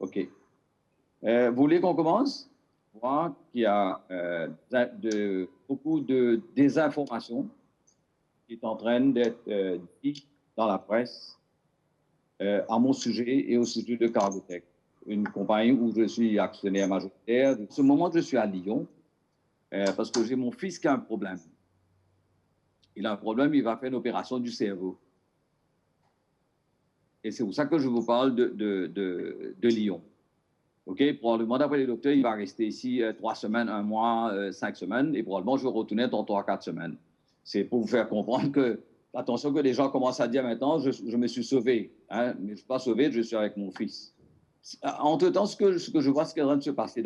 OK. Vous voulez qu'on commence? On voit qu'il y a beaucoup de désinformation qui est en train d'être dit dans la presse à mon sujet et au sujet de Cargotec, une compagnie où je suis actionnaire majoritaire. En ce moment, je suis à Lyon parce que j'ai mon fils qui a un problème. Il a un problème, il va faire une opération du cerveau. Et c'est pour ça que je vous parle de Lyon. OK? Probablement, d'après les docteurs, il va rester ici 3 semaines, 1 mois, 5 semaines, et probablement, je vais retourner dans 3-4 semaines. C'est pour vous faire comprendre que, attention que les gens commencent à dire maintenant, je me suis sauvé. Hein? Mais je ne suis pas sauvé, je suis avec mon fils. Entre-temps, ce que je vois, ce qui est en train de se passer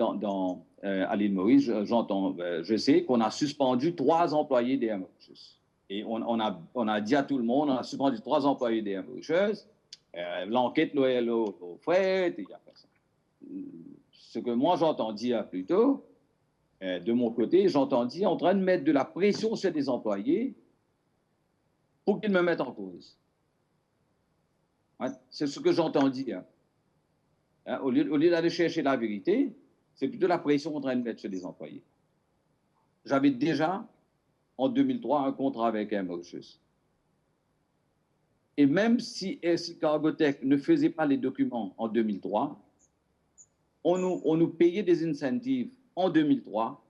à l'île Maurice, je sais qu'on a suspendu 3 employés des Mauritius. Et on a dit à tout le monde, on a suspendu 3 employés des Mauritius. L'enquête, l'OLO fait, il y a personne. Ce que moi j'entends dire plutôt, de mon côté, j'entends dire en train de mettre de la pression sur des employés pour qu'ils me mettent en cause. Hein? C'est ce que j'entends dire. Hein? Au lieu d'aller chercher la vérité, c'est plutôt la pression en train de mettre sur des employés. J'avais déjà, en 2003, un contrat avec Air Mauritius. Et même si Cargotec ne faisait pas les documents en 2003, on nous payait des incentives en 2003,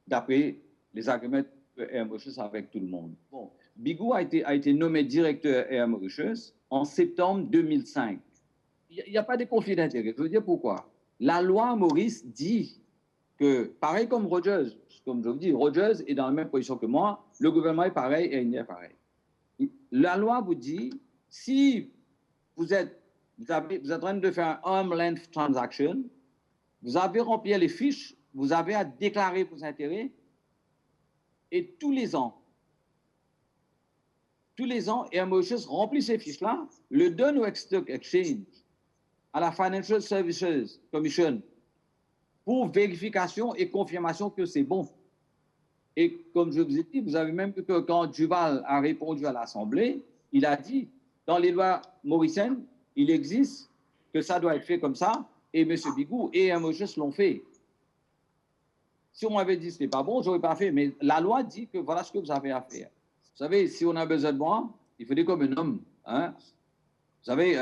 d'après les arguments de Air Mauritius avec tout le monde. Bon, Bigou a été nommé directeur Air Mauritius en septembre 2005. Il n'y a pas de conflit d'intérêt. Je veux dire pourquoi. La loi Maurice dit que, pareil comme Rogers, comme je vous dis, Rogers est dans la même position que moi, le gouvernement est pareil et il est pareil. La loi vous dit, si vous êtes en train de faire un arm's length transaction, vous avez rempli les fiches, vous avez à déclarer vos intérêts, et tous les ans, Air Mauritius remplit ces fiches-là, le donne au Stock Exchange, à la Financial Services Commission, pour vérification et confirmation que c'est bon. Et comme je vous ai dit, vous avez même vu que quand Duval a répondu à l'Assemblée, il a dit, dans les lois mauriciennes, il existe que ça doit être fait comme ça, et M. Bigou et Air Mauritius l'ont fait. Si on m'avait dit que ce n'est pas bon, je n'aurais pas fait. Mais la loi dit que voilà ce que vous avez à faire. Vous savez, si on a besoin de moi, il faut dire comme un homme. Hein? Vous savez,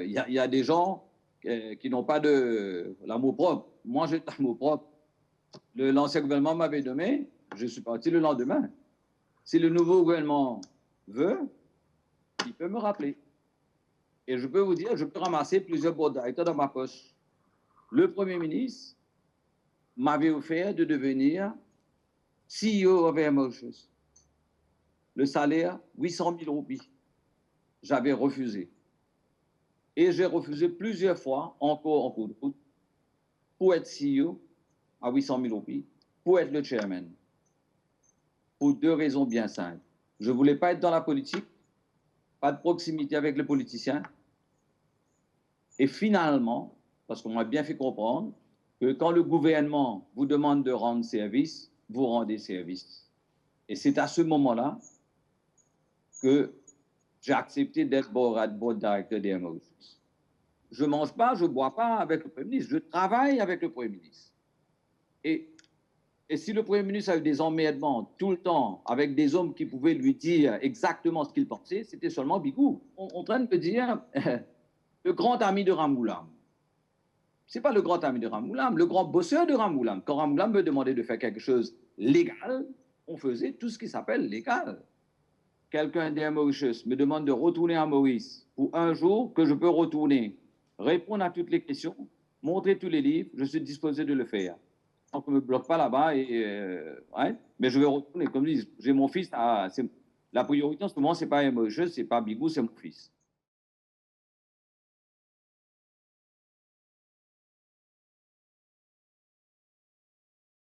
il y a des gens qui n'ont pas de l'amour propre. Moi, j'ai de l'amour propre. L'ancien gouvernement m'avait nommé, je suis parti le lendemain. Si le nouveau gouvernement veut, il peut me rappeler. Et je peux vous dire, je peux ramasser plusieurs board directeurs dans ma poche. Le Premier ministre m'avait offert de devenir CEO of Air Mauritius. Le salaire, 800 000 roupies. J'avais refusé. Et j'ai refusé plusieurs fois, encore en cours de route, pour être CEO à 800 000 roupies, pour être le chairman. Pour 2 raisons bien simples. Je ne voulais pas être dans la politique, pas de proximité avec les politiciens. Et finalement, parce qu'on m'a bien fait comprendre, que quand le gouvernement vous demande de rendre service, vous rendez service. Et c'est à ce moment-là que j'ai accepté d'être board director d'Air Mauritius. Je ne mange pas, je ne bois pas avec le Premier ministre, je travaille avec le Premier ministre. Et si le Premier ministre a eu des emmerdements tout le temps avec des hommes qui pouvaient lui dire exactement ce qu'il pensait, c'était seulement Bigou. On est en train de me dire le grand ami de Ramoulam. Ce n'est pas le grand ami de Ramoulam, le grand bosseur de Ramoulam. Quand Ramoulam me demandait de faire quelque chose légal, on faisait tout ce qui s'appelle légal. Quelqu'un d'Air Mauritius me demande de retourner à Maurice pour un jour que je peux retourner, répondre à toutes les questions, montrer tous les livres, je suis disposé de le faire. Donc, on ne me bloque pas là-bas, ouais, mais je vais retourner. Comme je dis, j'ai mon fils, la priorité en ce moment, ce n'est pas Air Mauritius, ce n'est pas Bigou, c'est mon fils.